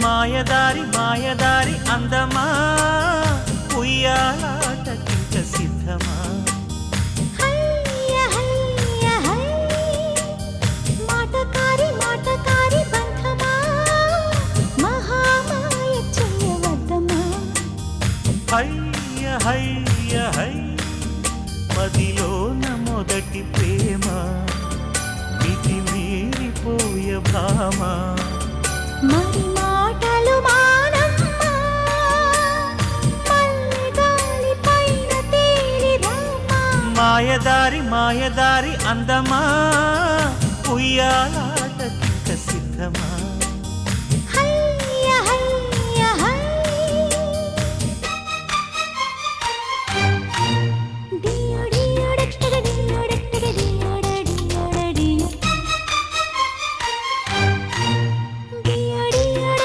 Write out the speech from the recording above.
మాయదారి మాయదారి అందమా ఉయ్యాలాటకింక సిద్ధమా మాటకారి మాటకారి బంధమా మహామాయ చెయ్యవద్దమా హయ్య హయ్య హై మదిలోన మొదటి ప్రేమ మితి మీరిపోయ భామ మరి మాటలు మానమ్మా మల్లెగాలి పైన తేలి రామా మాయదారి మాయదారి అందమా ఉయ్యాల